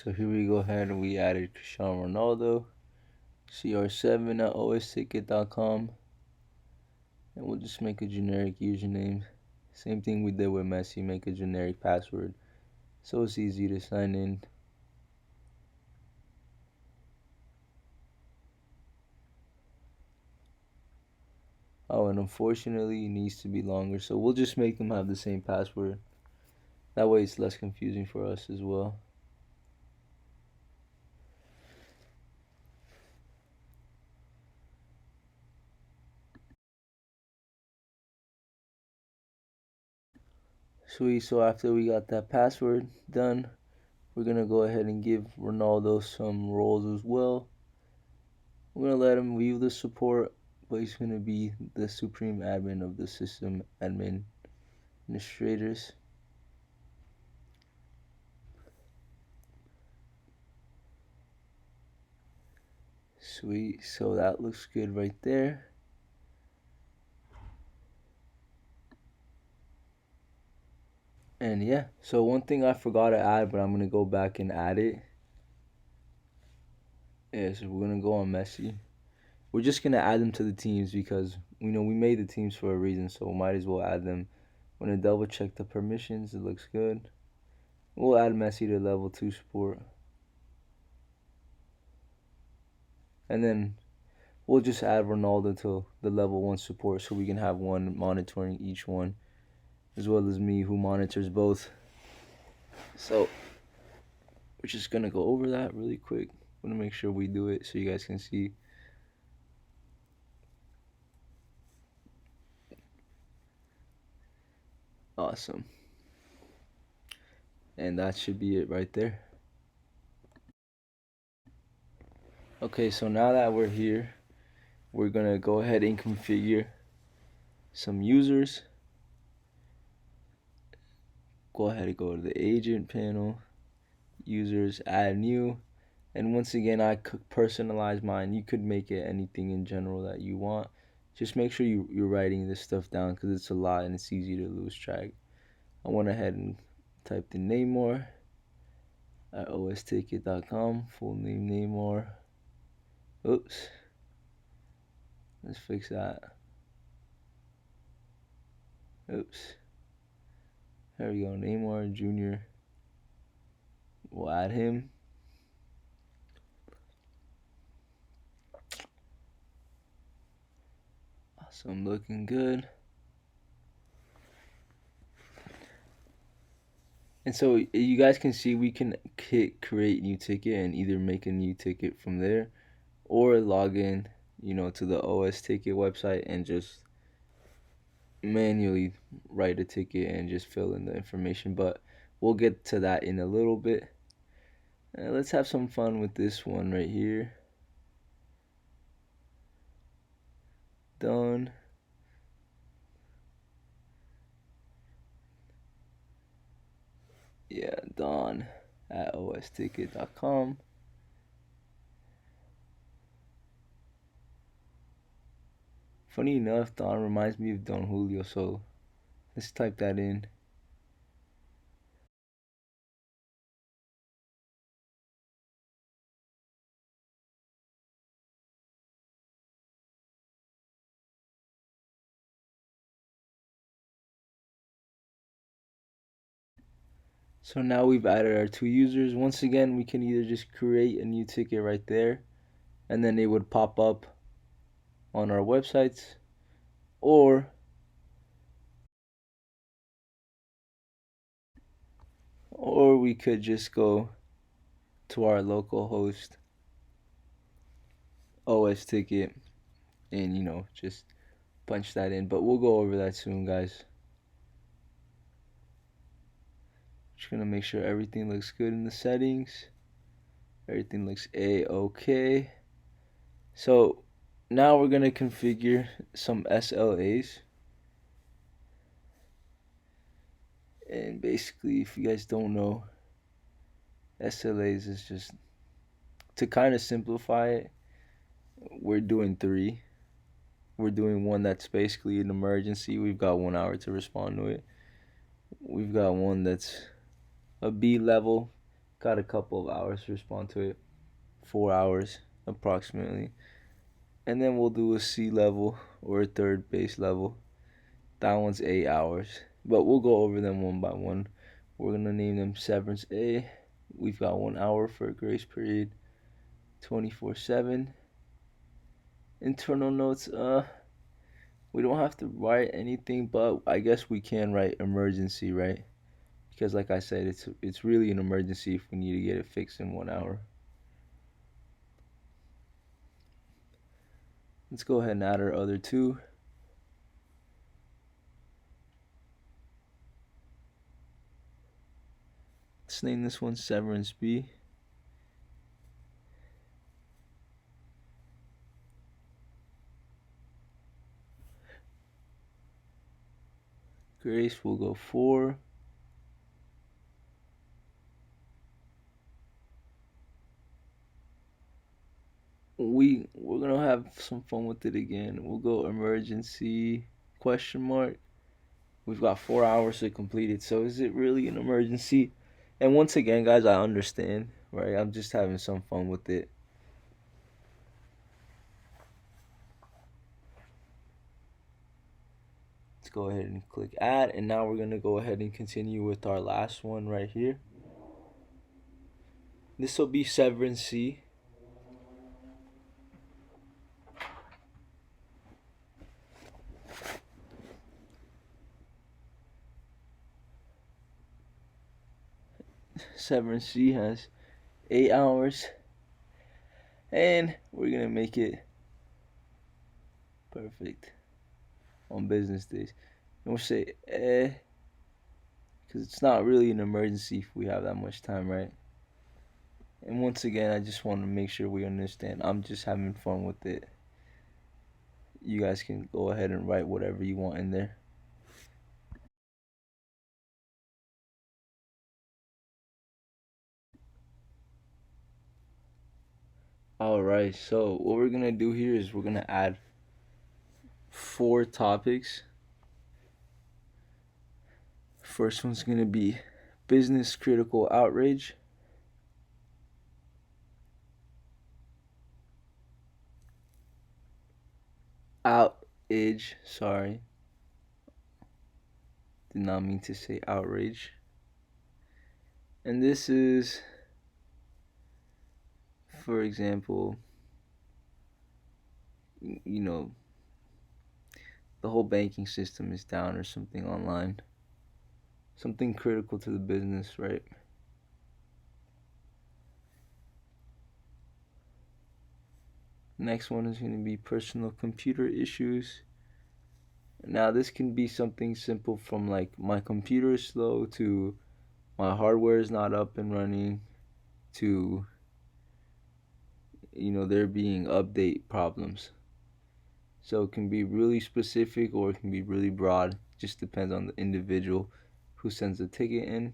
So here we go ahead and we added Cristiano Ronaldo, CR7 at osTicket.com, and we'll just make a generic username. Same thing we did with Messi, make a generic password so it's easy to sign in. Oh, and unfortunately it needs to be longer, so we'll just make them have the same password. That way it's less confusing for us as well. Sweet, so after we got that password done, we're gonna go ahead and give Ronaldo some roles as well. We're gonna let him view the support, but he's gonna be the supreme admin of the system administrators. Sweet, so that looks good right there. And yeah, so one thing I forgot to add, but I'm gonna go back and add it. Yeah, so we're gonna go on Messi. We're just gonna add them to the teams because we made the teams for a reason, so we might as well add them. I'm gonna double check the permissions, it looks good. We'll add Messi to level 2 support. And then we'll just add Ronaldo to the level 1 support so we can have one monitoring each one, as well as me who monitors both. So we're just gonna go over that really quick. I'm gonna make sure we do it so you guys can see. Awesome. And that should be it right there. Okay, so now that we're here, we're gonna go ahead and configure some users. Go ahead and go to the agent panel, users, add new. And once again, I could personalize mine. You could make it anything in general that you want. Just make sure you're writing this stuff down because it's a lot and it's easy to lose track. I went ahead and typed in Namor at osTicket.com, full name Namor. Oops. Let's fix that. Oops. There we go, Namor Jr. We'll add him. Awesome, looking good. And so you guys can see we can hit create new ticket and either make a new ticket from there or log in, to the osTicket website and just manually write a ticket and just fill in the information. But we'll get to that in a little bit. Let's have some fun with this one right here. Done. Yeah, Don at osTicket.com. Funny enough, Don reminds me of Don Julio, so let's type that in. So now we've added our two users. Once again, we can either just create a new ticket right there, and then it would pop up on our websites, or we could just go to our local host osTicket and just punch that in. But we'll go over that soon, guys. Just gonna make sure everything looks good in the settings. Everything looks a-okay. So now we're gonna configure some SLAs. And basically, if you guys don't know, SLAs is just to kind of simplify it. We're doing three. We're doing one that's basically an emergency. We've got 1 hour to respond to it. We've got one that's a B level, Got a couple of hours to respond to it. 4 hours approximately. And then we'll do a C level or a third base level. That one's 8 hours. But we'll go over them one by one. We're going to name them Severance A. We've got 1 hour for a grace period. 24/7. Internal notes, we don't have to write anything, but I guess we can write emergency, right? Because like I said, it's really an emergency if we need to get it fixed in 1 hour. Let's go ahead and add our other two. Let's name this one Severance B. Grace will go 4. We're gonna have some fun with it again. We'll go emergency ? We've got 4 hours to complete it, so is it really an emergency? And once again, guys, I understand, right? I'm just having some fun with it. Let's go ahead and click add, and now we're gonna go ahead and continue with our last one right here. This will be Severance C. Severance C has 8 hours, and we're gonna make it perfect on business days. And we'll say because it's not really an emergency if we have that much time, right? And once again, I just want to make sure we understand. I'm just having fun with it. You guys can go ahead and write whatever you want in there. Alright, so what we're gonna do here is we're gonna add 4 topics. First one's gonna be business critical outage. Sorry. Did not mean to say outrage. And this is, for example, you know, the whole banking system is down or something online. Something critical to the business, right? Next one is going to be personal computer issues. Now this can be something simple from like my computer is slow to my hardware is not up and running to there being update problems. So it can be really specific or it can be really broad. Just depends on the individual who sends the ticket in.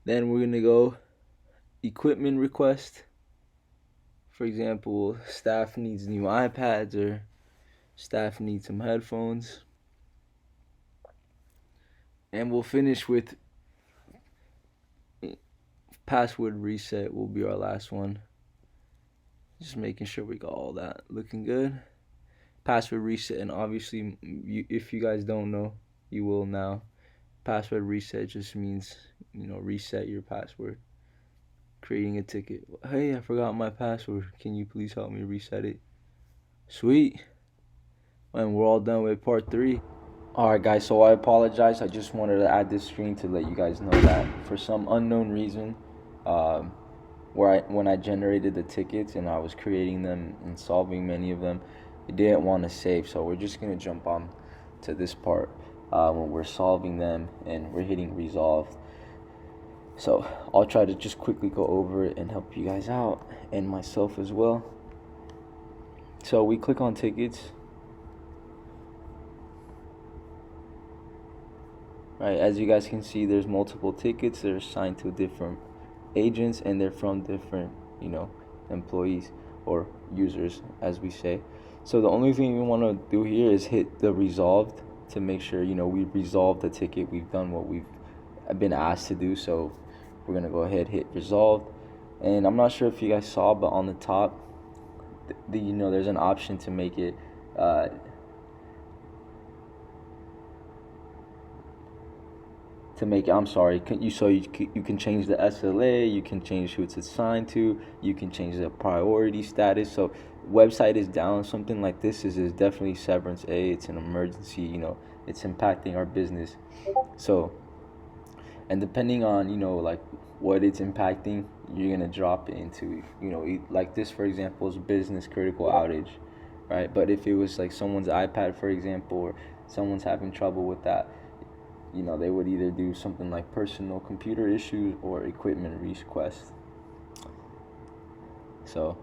Then we're gonna go equipment request. For example, staff needs new iPads or staff needs some headphones. And we'll finish with password reset will be our last one. Just making sure we got all that looking good. Password reset, and obviously if you guys don't know, you will now. Password reset just means reset your password. Creating a ticket. Hey, I forgot my password. Can you please help me reset it? Sweet. And we're all done with part 3. Alright guys, so I apologize. I just wanted to add this screen to let you guys know that for some unknown reason, when I generated the tickets and I was creating them and solving many of them, it didn't want to save. So we're just going to jump on to this part when we're solving them and we're hitting resolve. So I'll try to just quickly go over it and help you guys out and myself as well. So we click on tickets. Right, as you guys can see, there's multiple tickets. They're assigned to different agents and they're from different, employees. or users, as we say. So the only thing we want to do here is hit the resolved to make sure, we've resolved the ticket, we've done what we've been asked to do. So we're gonna go ahead, hit resolved. And I'm not sure if you guys saw, but on the top, there's an option to make it I'm sorry, you can change the SLA, you can change who it's assigned to, you can change the priority status. So website is down, something like this is definitely severance A. It's an emergency, it's impacting our business. So, and depending on like what it's impacting, you're gonna drop it into like this, for example, is business critical outage, right? But if it was like someone's iPad, for example, or someone's having trouble with that, they would either do something like personal computer issues or equipment request. So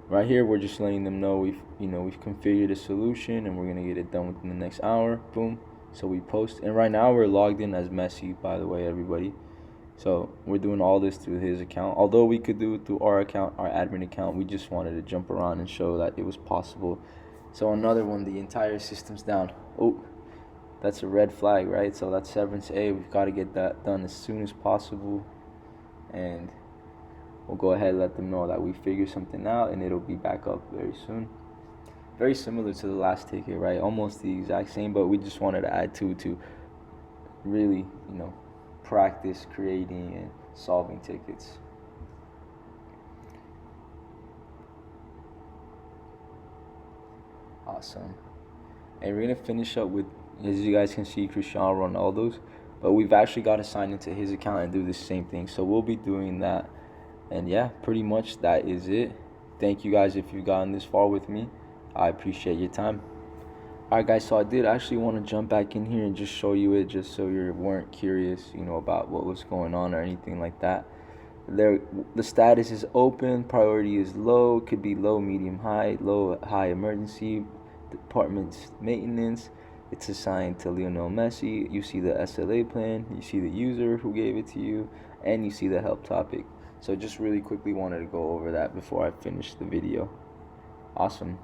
right here, we're just letting them know we've configured a solution and we're gonna get it done within the next hour. Boom. So we post, and right now we're logged in as Messi, by the way, everybody. So we're doing all this through his account. Although we could do it through our account, our admin account, we just wanted to jump around and show that it was possible. So another one, the entire system's down. Oh, that's a red flag, right? So that's severance A. We've got to get that done as soon as possible. And we'll go ahead and let them know that we figured something out, and it'll be back up very soon. Very similar to the last ticket, right? Almost the exact same, but we just wanted to add to really, practice creating and solving tickets. Awesome. And we're going to finish up with, as you guys can see, Cristiano Ronaldo's, but we've actually got to sign into his account and do the same thing. So we'll be doing that. And yeah, pretty much that is it. Thank you guys if you've gotten this far with me. I appreciate your time. Alright guys, so I did actually want to jump back in here and just show you it, just so you weren't curious, about what was going on or anything like that. The status is open, priority is low, could be low, medium, high, low, high emergency, department's maintenance. It's assigned to Lionel Messi. You see the SLA plan, you see the user who gave it to you, and you see the help topic. So just really quickly wanted to go over that before I finish the video. Awesome.